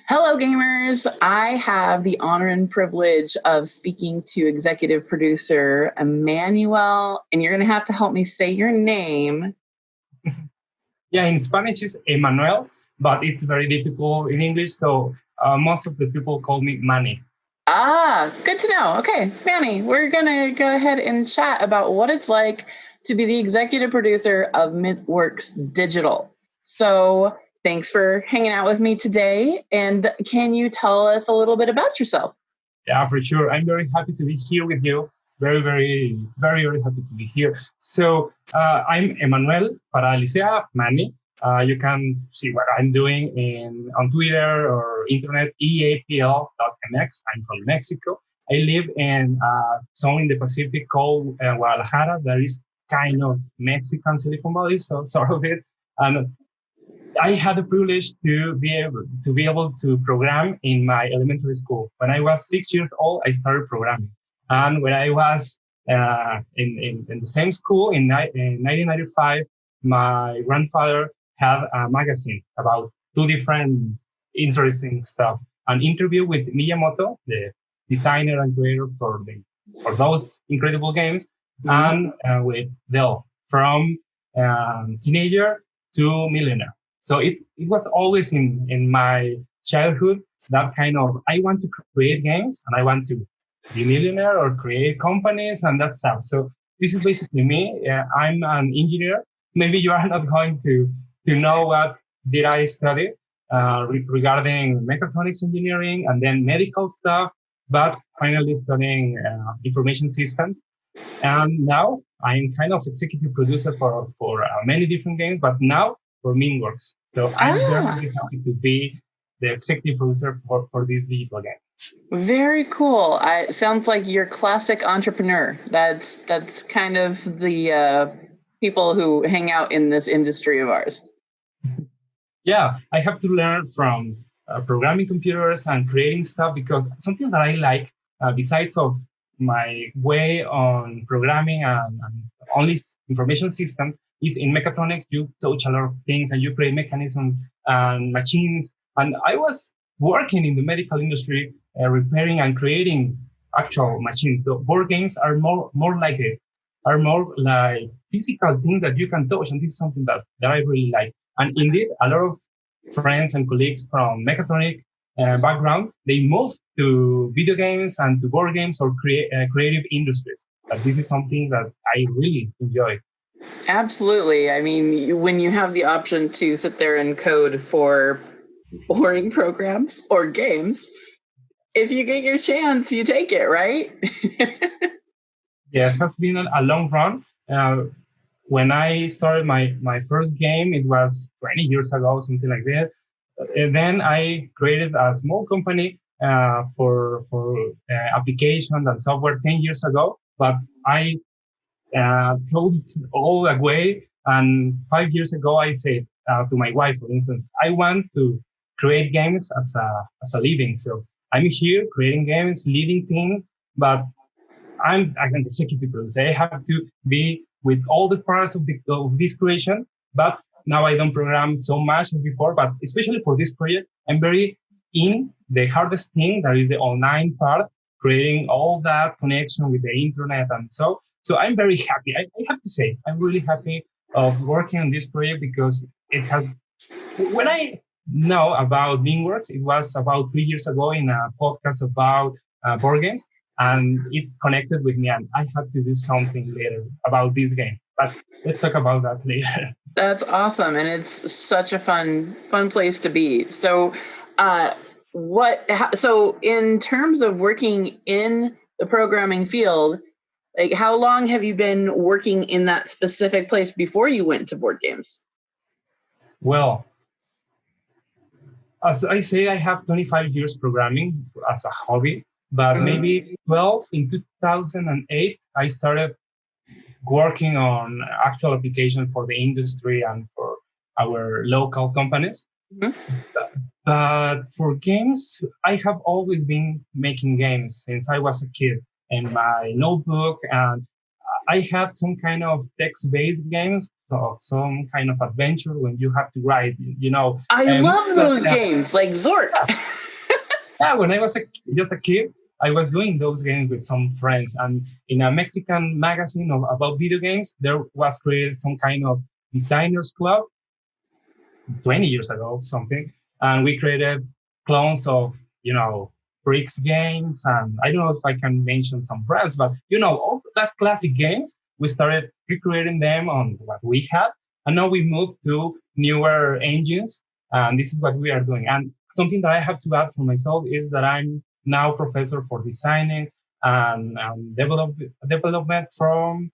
Hello, gamers. I have the honor and privilege of speaking to executive producer Emmanuel, and you're going to have to help me say your name. Yeah, in Spanish it's Emmanuel, but it's very difficult in English, so most of the people call me Manny. Ah, good to know. Okay, Manny, we're going to go ahead and chat about what it's like to be the executive producer of Midworks Digital. So, thanks for hanging out with me today. And can you tell us a little bit about yourself? Yeah, for sure. I'm very happy to be here with you. Very happy to be here. So I'm Emmanuel Parada Licea, Manny. You can see what I'm doing on Twitter or internet, eapl.mx. I'm from Mexico. I live in a zone in the Pacific called Guadalajara. That is kind of Mexican Silicon Valley, so sort of it. And I had the privilege to be able to program in my elementary school. When I was 6 years old, I started programming, and when I was in the same school in 1995, my grandfather had a magazine about two different interesting stuff: an interview with Miyamoto, the designer and creator for those incredible games, and with Dell from teenager to millionaire. So it was always in my childhood that kind of, I want to create games and I want to be a millionaire or create companies and that's stuff. So this is basically me. I'm an engineer. Maybe you are not going to know what did I study regarding mechatronics engineering and then medical stuff, but finally studying information systems. And now I'm kind of executive producer for many different games, but now for Midworks. So I'm very happy to be the executive producer for this digital game. Very cool. It sounds like you're classic entrepreneur. That's kind of the people who hang out in this industry of ours. Yeah, I have to learn from programming computers and creating stuff because something that I like, besides of my way on programming and only information systems, is in mechatronics, you touch a lot of things and you create mechanisms and machines. And I was working in the medical industry, repairing and creating actual machines. So board games are more like physical things that you can touch. And this is something that I really like. And indeed, a lot of friends and colleagues from mechatronic background, they move to video games and to board games or creative industries. But this is something that I really enjoy. Absolutely. I mean, when you have the option to sit there and code for boring programs or games, if you get your chance, you take it, right? Yes, it has been a long run. When I started my first game, it was 20 years ago, something like that. And then I created a small company for applications and software 10 years ago, but I closed all away. And 5 years ago, I said to my wife, for instance, I want to create games as a living. So I'm here creating games, leading things, but I'm an executive producer. I have to be with all the parts of this creation, but now I don't program so much as before, but especially for this project, I'm very in the hardest thing, that is the online part, creating all that connection with the internet and so I'm very happy. I have to say, I'm really happy of working on this project because it has, when I know about Midworks, it was about 3 years ago in a podcast about board games, and it connected with me, and I have to do something later about this game. But let's talk about that later. That's awesome, and it's such a fun place to be. So, so in terms of working in the programming field, like how long have you been working in that specific place before you went to board games? Well, as I say, I have 25 years programming as a hobby, but maybe 12 in 2008, I started working on actual application for the industry and for our local companies. But for games, I have always been making games since I was a kid in my notebook. And I had some kind of text-based games of some kind of adventure when you have to write, I love those yeah, games, like Zork. yeah, when I was just a kid, I was doing those games with some friends. And in a Mexican magazine about video games, there was created some kind of designers club 20 years ago, something. And we created clones of, bricks games. And I don't know if I can mention some brands, but, all that classic games, we started recreating them on what we had. And now we moved to newer engines. And this is what we are doing. And something that I have to add for myself is that I'm now professor for designing and development from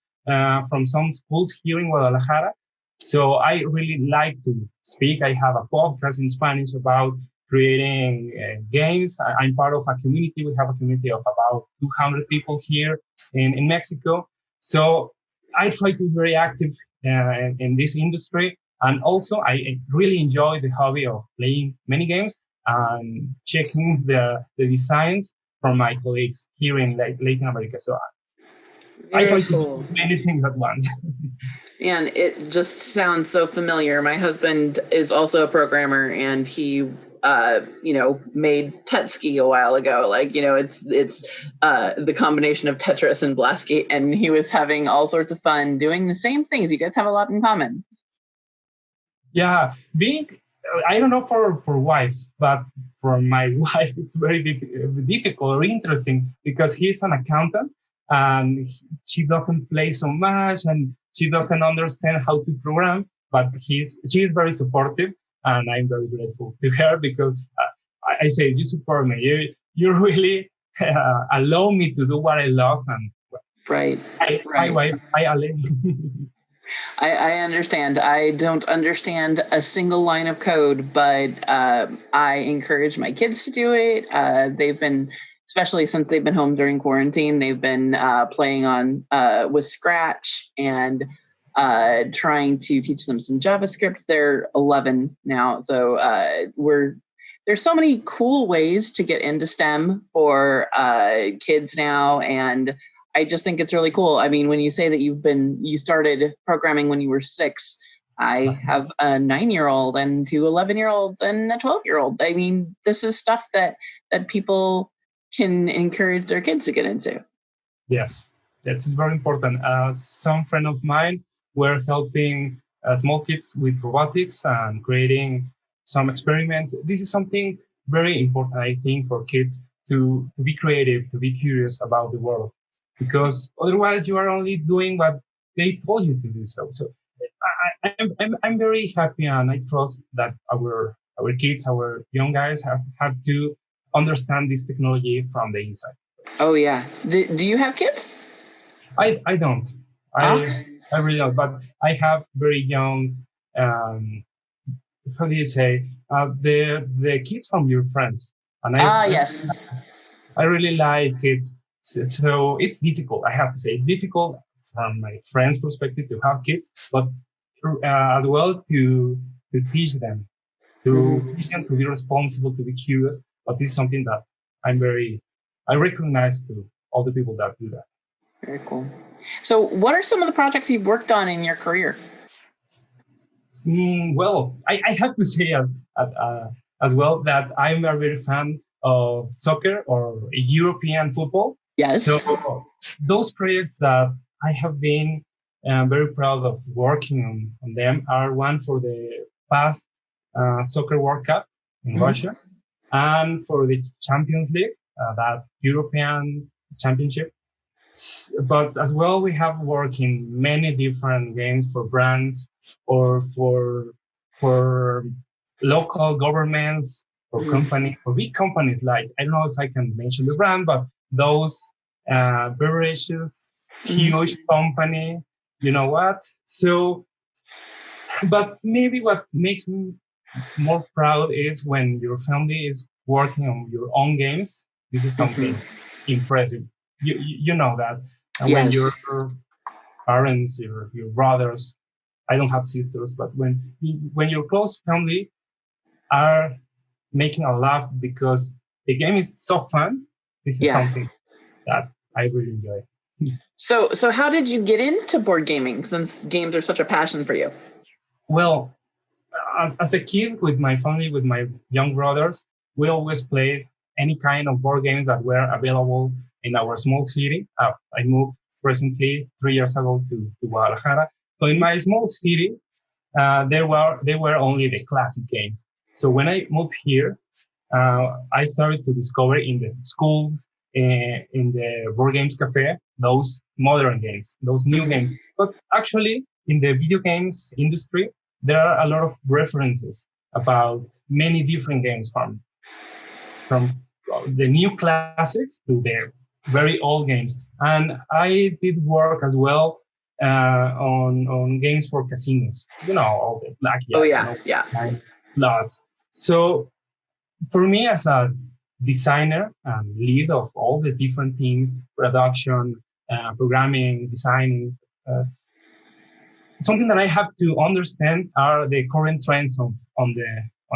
some schools here in Guadalajara. So I really like to speak. I have a podcast in Spanish about creating games. I'm part of a community. We have a community of about 200 people here in Mexico. So I try to be very active in this industry. And also, I really enjoy the hobby of playing many games and checking the designs from my colleagues here in Latin America. So I try to do many things at once. And it just sounds so familiar. My husband is also a programmer, and he made Tetski a while ago. Like, it's the combination of Tetris and Blasky, and he was having all sorts of fun doing the same things. You guys have a lot in common. Yeah, I don't know for wives, but for my wife, it's very difficult or interesting because he's an accountant and she doesn't play so much and she doesn't understand how to program, but she is very supportive. And I'm very grateful to her because I say, you support me. You really allow me to do what I love. And right. My wife, hi, Ale. I understand. I don't understand a single line of code, but I encourage my kids to do it. They've been, especially since they've been home during quarantine, they've been playing on with Scratch and trying to teach them some JavaScript. They're 11 now, so there's so many cool ways to get into STEM for kids now, and I just think it's really cool. I mean, when you say that you started programming when you were 6, I have a 9-year-old and 2 11-year-olds and a 12-year-old. I mean, this is stuff that people can encourage their kids to get into. Yes, that's very important. Some friend of mine were helping small kids with robotics and creating some experiments. This is something very important, I think, for kids to be creative, to be curious about the world. Because otherwise you are only doing what they told you to do. So I'm very happy, and I trust that our kids, our young guys have to understand this technology from the inside. Oh yeah. Do you have kids? I don't. I really don't. But I have very young. How do you say the kids from your friends? And yes. I really like kids. So it's difficult. I have to say it's difficult from my friend's perspective to have kids, but as well to teach them, teach them to be responsible, to be curious. But this is something that I recognize to all the people that do that. Very cool. So what are some of the projects you've worked on in your career? Well, I have to say as well that I'm a very fan of soccer or European football. Yes. So those projects that I have been very proud of working on them are one for the past Soccer World Cup in Russia and for the Champions League, that European Championship. But as well, we have worked in many different games for brands or for local governments or for big companies like, I don't know if I can mention the brand, but those beverages, huge company, you know what? So, but maybe what makes me more proud is when your family is working on your own games. This is something impressive. You know that. And yes. When your parents, your brothers, I don't have sisters, but when your close family are making a laugh because the game is so fun, this is something that I really enjoy. So how did you get into board gaming since games are such a passion for you? Well, as a kid with my family, with my young brothers, we always played any kind of board games that were available in our small city. I moved recently 3 years ago to Guadalajara. So in my small city, they were only the classic games. So when I moved here, I started to discover in the schools, in the board games cafe, those modern games, those new games. But actually, in the video games industry, there are a lot of references about many different games from the new classics to the very old games. And I did work as well on games for casinos. All the Oh blackjack and yeah, all yeah. kind slots. So for me as a designer and lead of all the different teams, production, programming, designing, something that I have to understand are the current trends on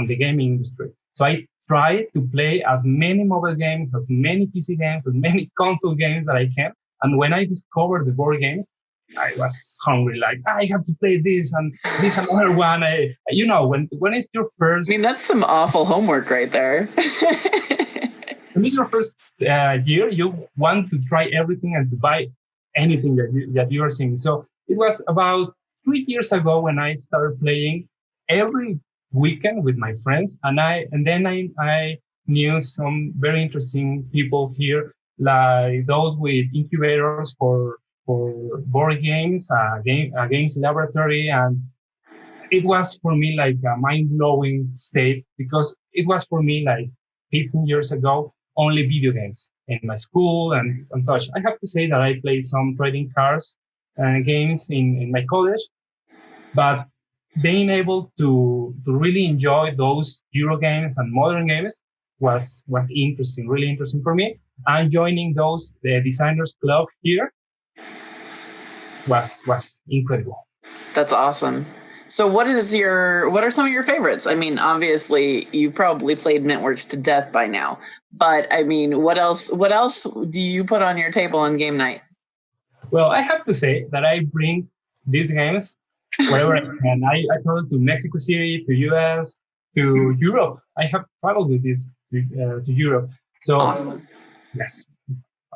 the gaming industry. So I try to play as many mobile games, as many PC games, as many console games that I can. And when I discovered the board games, I was hungry, like I have to play this and this another one. When it's your I first mean, that's some awful homework right there. when it's your first year, you want to try everything and to buy anything that you are seeing. So it was about 3 years ago when I started playing every weekend with my friends, and then I knew some very interesting people here, like those with incubators for board games, games laboratory, and it was for me like a mind-blowing state because it was for me like 15 years ago only video games in my school and such. I have to say that I played some trading cards games in my college, but being able to really enjoy those Euro games and modern games was interesting, really interesting for me. And joining the designers club here was incredible. That's awesome. So what are some of your favorites? I mean, obviously you've probably played Mintworks to death by now, but I mean, what else do you put on your table on game night? Well, I have to say that I bring these games wherever I can. I travel to Mexico City, to US, to Europe. I have traveled with this to Europe. So Awesome. yes,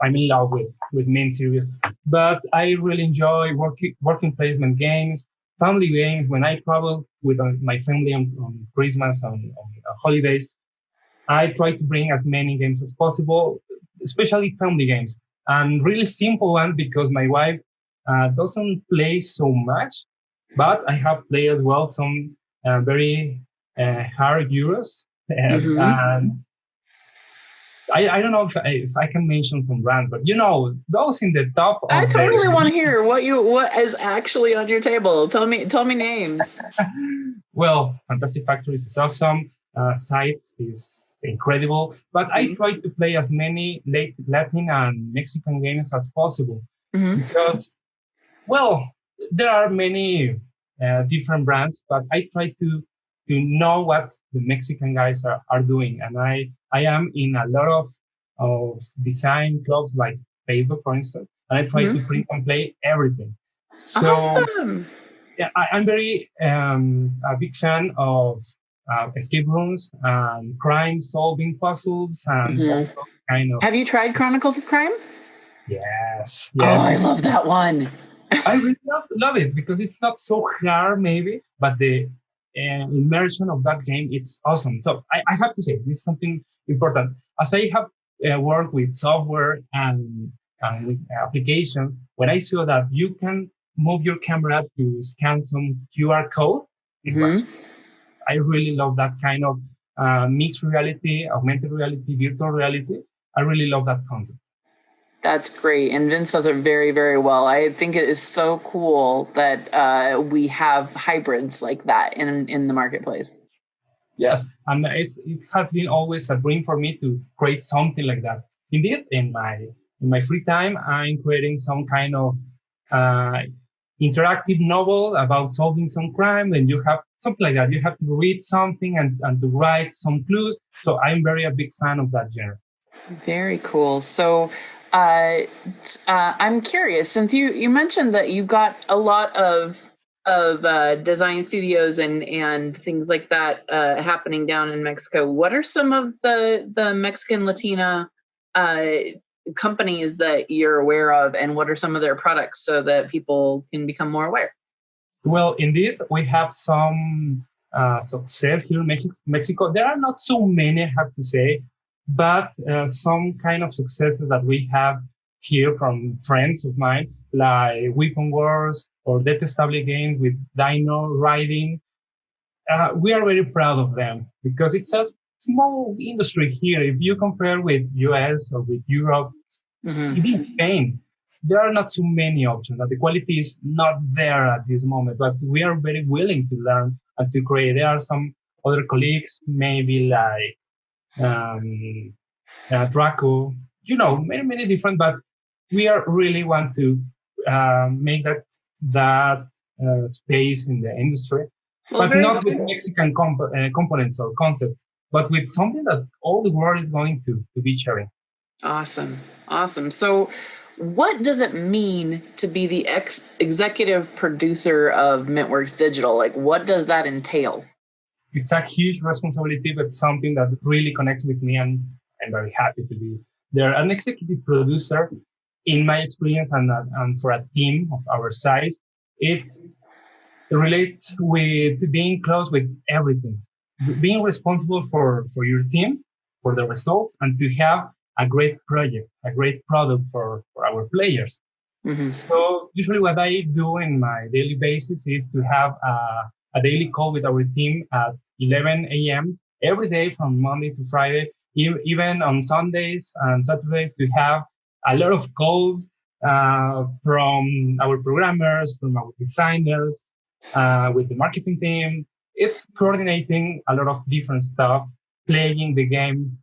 I'm in love with main series. But I really enjoy working placement games, family games. When I travel with my family on Christmas, on holidays, I try to bring as many games as possible, especially family games. And really simple one because my wife doesn't play so much, but I have played as well some very hard Euros. And I don't know if I can mention some brands, but those in the top I of totally the want to hear what is actually on your table. Tell me names. well, Fantastic Factories is awesome. Site is incredible, but I try to play as many Latin and Mexican games as possible because, well, there are many different brands, but I try to know what the Mexican guys are doing, and I am in a lot of design clubs like Facebook, for instance, and I try to print and play everything. So Awesome. yeah, I'm very a big fan of escape rooms and crime solving puzzles and all those kind of. Have you tried Chronicles of Crime? Yes, Oh, I yes. love that one. I really love it because it's not so hard, maybe, but the immersion of that game, it's awesome. So I have to say, this is something important. As I have worked with software and applications, when I saw that you can move your camera to scan some QR code, I really love that kind of mixed reality, augmented reality, virtual reality. I really love that concept. That's great. And Vince does it very, very well. I think it is so cool that we have hybrids like that in the marketplace. Yes, and it has been always a dream for me to create something like that. Indeed, in my free time, I'm creating some kind of interactive novel about solving some crime, and you have something like that. You have to read something and to write some clues. So I'm very a big fan of that genre. Very cool. So Uh, I'm curious, since you mentioned that you got a lot of design studios and things like that happening down in Mexico. What are some of the Mexican Latina uh, companies that you're aware of, and what are some of their products so that people can become more aware? Well, indeed, we have some success here in Mexico. There are not so many, I have to say, but some kind of successes that we have here from friends of mine, like Weapon Wars or Detestable Games with Dino Riding. We are very proud of them because it's a small industry here. If you compare with US or with Europe, even Spain, there are not too many options. The quality is not there at this moment, but we are very willing to learn and to create. There are some other colleagues, maybe like Draco, many different, but we are really want to make that space in the industry, Well, but very not with Mexican components or concepts, but with something that all the world is going to be sharing. awesome. Awesome. So, what does it mean to be the executive producer of Mintworks Digital? Like, what does that entail? It's a huge responsibility, but something that really connects with me, and I'm very happy to be there. An executive producer, in my experience, and for a team of our size, it relates with being close with everything, being responsible for your team, for the results, and to have a great project, a great product for our players. So usually what I do in my daily basis is to have a daily call with our team at 11 a.m. every day from Monday to Friday, even on Sundays and Saturdays, to have a lot of calls from our programmers, from our designers, with the marketing team. It's coordinating a lot of different stuff, playing the game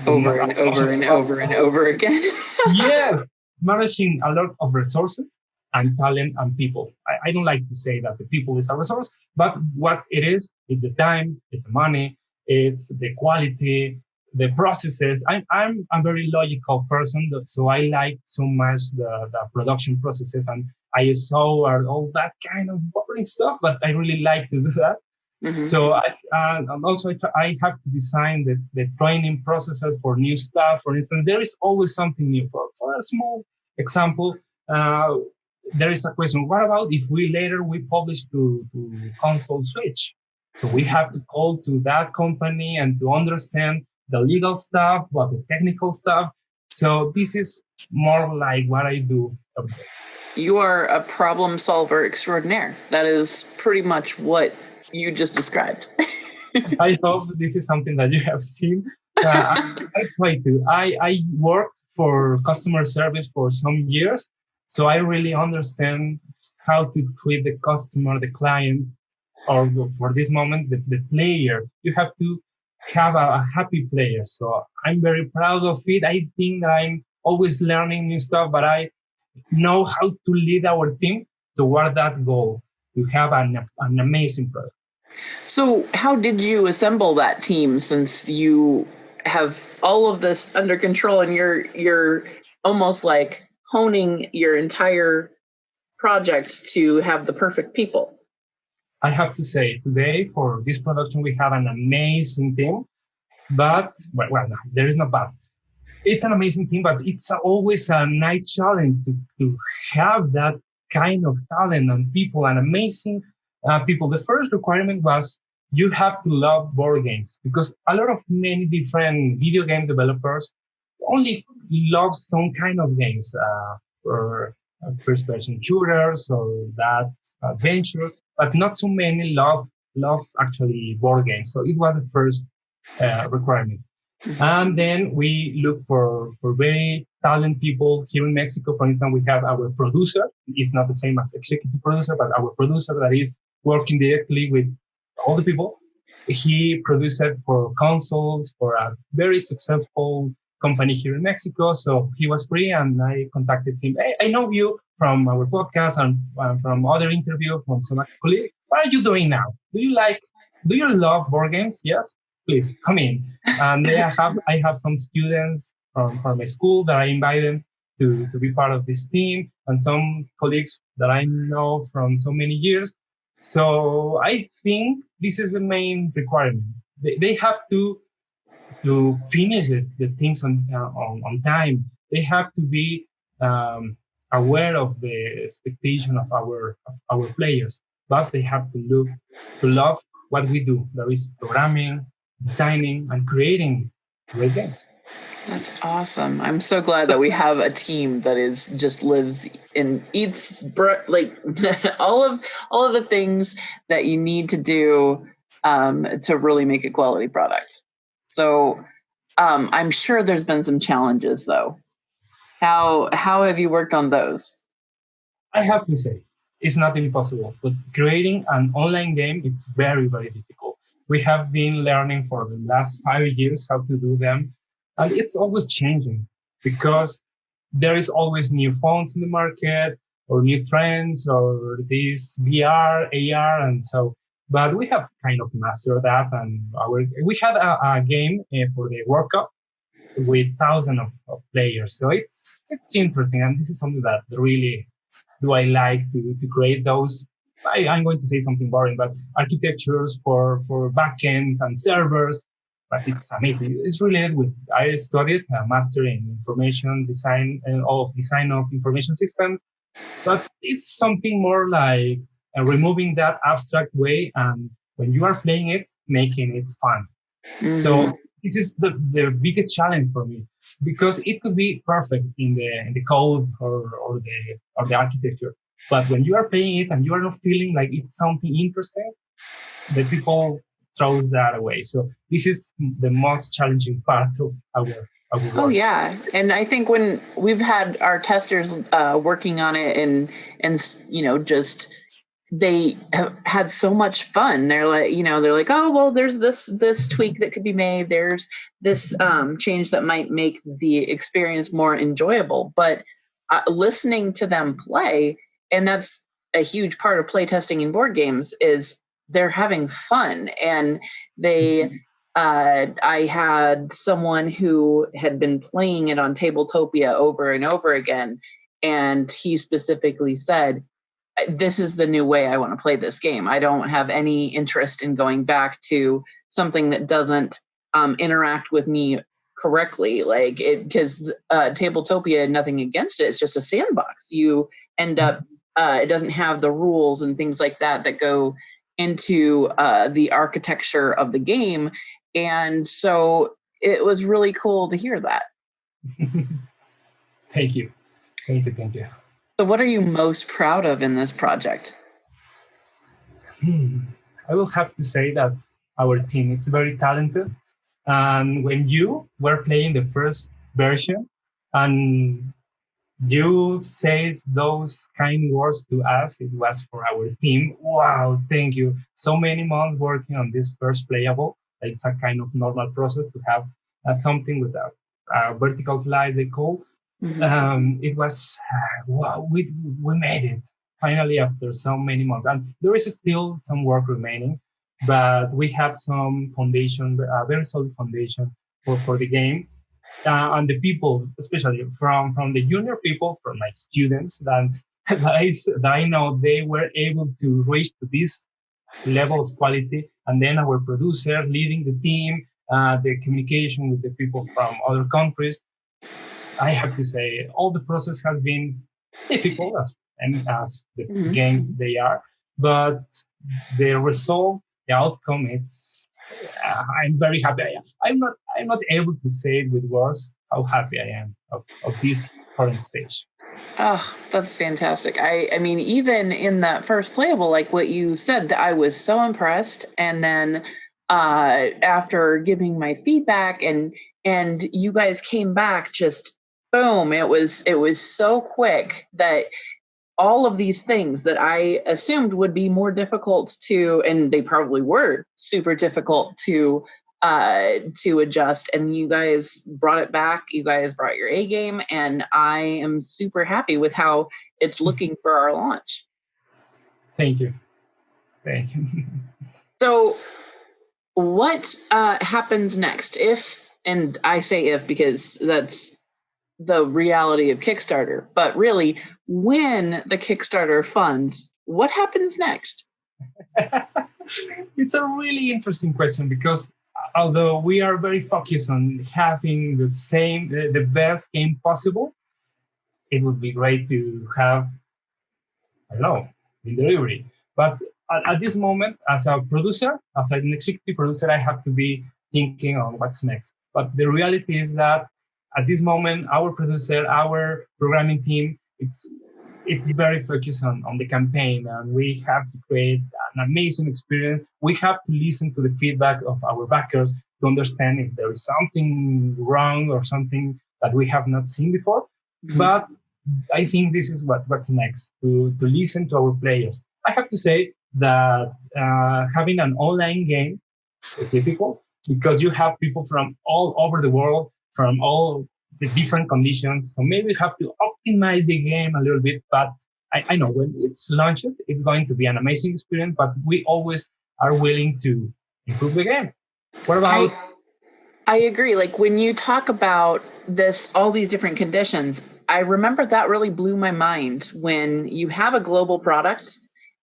Over and over and over and over again. Yes, managing a lot of resources and talent and people. I don't like to say that the people is a resource, but what it is, it's the time, it's the money, it's the quality, the processes. I'm a very logical person, so I like so much the production processes and ISO or all that kind of boring stuff, but I really like to do that. So and also I have to design the training processes for new stuff. For instance, there is always something new. For a small example, there is a question: what about if we publish to console Switch? So we have to call to that company and to understand the legal stuff, but the technical stuff. So this is more like what I do every day. You are a problem solver extraordinaire. That is pretty much what you just described. I hope this is something that you have seen. I try to. I worked for customer service for some years, so I really understand how to treat the customer, the client, or for this moment, the player. You have to have a happy player. So I'm very proud of it. I think that I'm always learning new stuff, but I know how to lead our team toward that goal to have an amazing product. So, how did you assemble that team since you have all of this under control and you're almost like honing your entire project to have the perfect people? I have to say, today for this production, we have an amazing team, but no, there is no but. It's an amazing team, but it's always a nice challenge to have that kind of talent and people and amazing people. The first requirement was you have to love board games because a lot of many different video games developers only love some kind of games or first person shooters or that adventure, but not so many love actually board games. So it was the first requirement. And then we look for very talented people here in Mexico. For instance, we have our producer. It's not the same as executive producer, but our producer that is working directly with all the people. He produced it for consoles for a very successful company here in Mexico. So he was free and I contacted him. Hey, I know you from our podcast and from other interview from some colleagues. What are you doing now? Do you love board games? Yes, please come in. And I have some students from my school that I invited to be part of this team, and some colleagues that I know from so many years. So I think this is the main requirement. They have to finish the things on time. They have to be aware of the expectation of our players, but they have to love what we do. There is programming, designing, and creating great games. That's awesome. I'm so glad that we have a team that is just lives and eats like all of the things that you need to do to really make a quality product. So I'm sure there's been some challenges though. How have you worked on those? I have to say, it's not impossible, but creating an online game, it's very, very difficult. We have been learning for the last 5 years how to do them, and it's always changing because there is always new phones in the market or new trends or this VR, AR, and so. But we have kind of mastered that, and we had a game for the World Cup with thousands of players. So it's interesting, and this is something that really do I like to create those. I'm going to say something boring, but architectures for backends and servers. But it's amazing. It's related with I studied a master in information design and of design of information systems, but it's something more like removing that abstract way and when you are playing it, making it fun. Mm-hmm. So this is the biggest challenge for me because it could be perfect in the code or the architecture, but when you are playing it and you are not feeling like it's something interesting, the people throws that away. So this is the most challenging part of our work. Oh yeah, and I think when we've had our testers working on it and just they have had so much fun. They're like, oh well, there's this tweak that could be made. There's this change that might make the experience more enjoyable. But listening to them play, and that's a huge part of play testing in board games, is they're having fun. And they, I had someone who had been playing it on Tabletopia over and over again, and he specifically said, this is the new way I want to play this game. I don't have any interest in going back to something that doesn't interact with me correctly. Like it, because Tabletopia, nothing against it. It's just a sandbox. You end up, it doesn't have the rules and things like that go into the architecture of the game. And so it was really cool to hear that. Thank you. So what are you most proud of in this project? I will have to say that our team is very talented. And when you were playing the first version and you said those kind words to us, it was for our team. Wow, thank you. So many months working on this first playable. It's a kind of normal process to have something with a vertical slice they call. Mm-hmm. It was wow, we made it finally after so many months, and there is still some work remaining, but we have some foundation, a very solid foundation for the game, and the people, especially from the junior people, from my students that I know they were able to reach to this level of quality, and then our producer leading the team, the communication with the people from other countries. I have to say, all the process has been difficult as the mm-hmm. games they are, but the result, the outcome, it's. I'm very happy. I'm not able to say it with words how happy I am of this current stage. Oh, that's fantastic. I mean, even in that first playable, like what you said, I was so impressed. And then after giving my feedback and you guys came back, just boom, it was so quick that all of these things that I assumed would be more difficult to, and they probably were super difficult to adjust. And you guys brought it back. You guys brought your A game, and I am super happy with how it's looking for our launch. Thank you. So what happens next? If and I say if because that's the reality of Kickstarter, but really when the Kickstarter funds, what happens next? It's a really interesting question because although we are very focused on having the best game possible, it would be great to have, I don't know, in delivery. But at this moment, as a producer, as an executive producer, I have to be thinking on what's next. But the reality is that at this moment, our producer, our programming team, it's very focused on the campaign, and we have to create an amazing experience. We have to listen to the feedback of our backers to understand if there is something wrong or something that we have not seen before. Mm-hmm. But I think this is what's next, to listen to our players. I have to say that having an online game is difficult because you have people from all over the world, from all the different conditions. So maybe you have to optimize the game a little bit, but I know when it's launched, it's going to be an amazing experience, but we always are willing to improve the game. What about... I agree. Like when you talk about this, all these different conditions, I remember that really blew my mind when you have a global product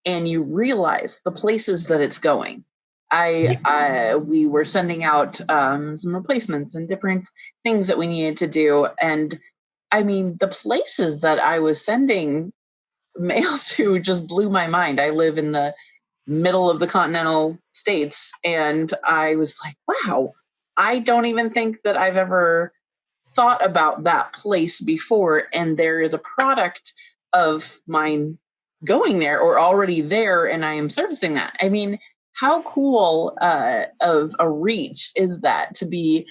and you realize the places that it's going. We were sending out some replacements and different things that we needed to do. And I mean, the places that I was sending mail to just blew my mind. I live in the middle of the continental states, and I was like, wow, I don't even think that I've ever thought about that place before. And there is a product of mine going there or already there, and I am servicing that. I mean, how cool of a reach is that to be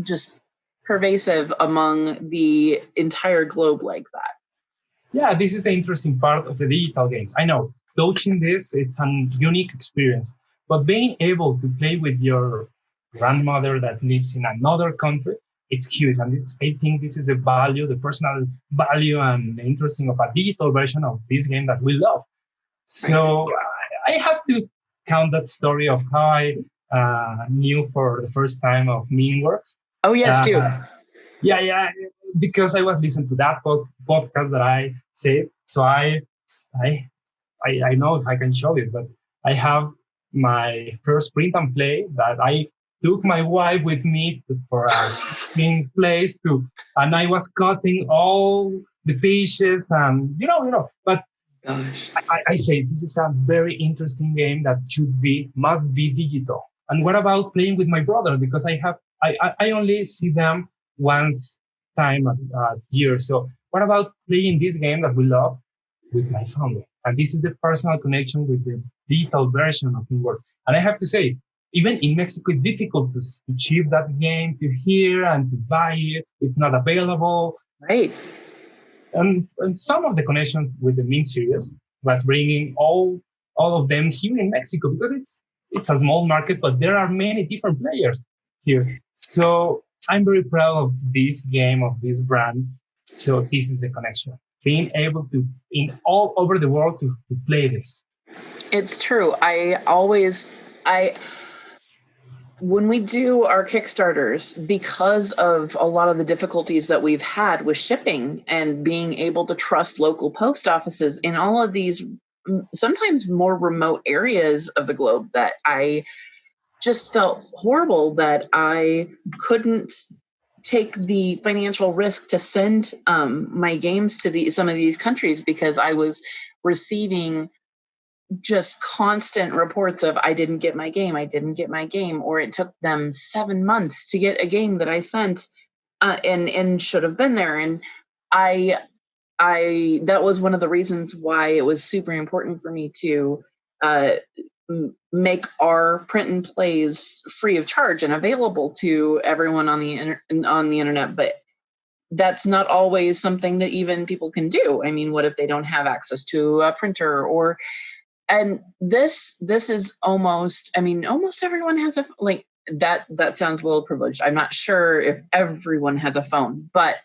just pervasive among the entire globe like that? Yeah, this is the interesting part of the digital games. I know touching this, it's an unique experience, but being able to play with your grandmother that lives in another country, it's huge. And I think this is the value, the personal value and the interesting of a digital version of this game that we love. So I have to count that story of how I knew for the first time of Meanworks. Oh, yes, too. Yeah, because I was listening to that podcast that I said. So I know if I can show it, but I have my first print and play that I took my wife with me for a place and I was cutting all the pages and but I say this is a very interesting game that must be digital. And what about playing with my brother? Because I only see them once time a year. So what about playing this game that we love with my family? And this is the personal connection with the digital version of Meanworks. And I have to say, even in Mexico, it's difficult to ship that game to here and to buy it. It's not available. Right. And some of the connections with the Mean series was bringing all of them here in Mexico because it's a small market, but there are many different players here. So I'm very proud of this game, of this brand. So this is the connection. Being able to, in all over the world, to play this. It's true. When we do our Kickstarters, because of a lot of the difficulties that we've had with shipping and being able to trust local post offices in all of these sometimes more remote areas of the globe, that I just felt horrible that I couldn't take the financial risk to send my games to some of these countries because I was receiving just constant reports of I didn't get my game, or it took them 7 months to get a game that I sent and should have been there. And I that was one of the reasons why it was super important for me to make our print and plays free of charge and available to everyone on the internet. But that's not always something that even people can do. I mean, what if they don't have access to a printer and this is almost everyone has that sounds a little privileged. I'm not sure if everyone has a phone, but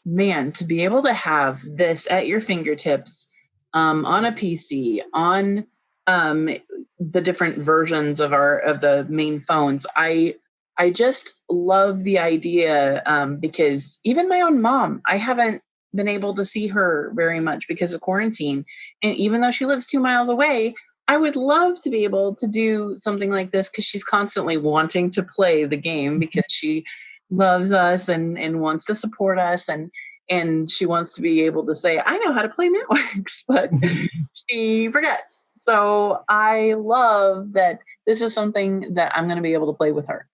man, to be able to have this at your fingertips on a PC, on the different versions of the main phones, I I just love the idea because even my own mom, I haven't been able to see her very much because of quarantine. And even though she lives 2 miles away, I would love to be able to do something like this because she's constantly wanting to play the game because she loves us and wants to support us and she wants to be able to say, I know how to play Networks, but she forgets. So I love that this is something that I'm going to be able to play with her.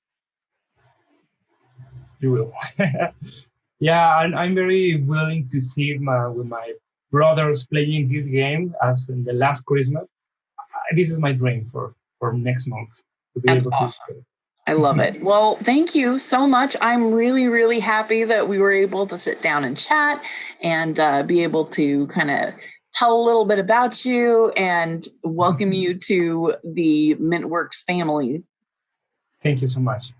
You will. Yeah, and I'm very willing to see with my brothers playing this game as in the last Christmas. This is my dream for next month to be That's able to awesome. I love it. Well, thank you so much. I'm really, really happy that we were able to sit down and chat and be able to kind of tell a little bit about you and welcome you to the Mintworks family. Thank you so much.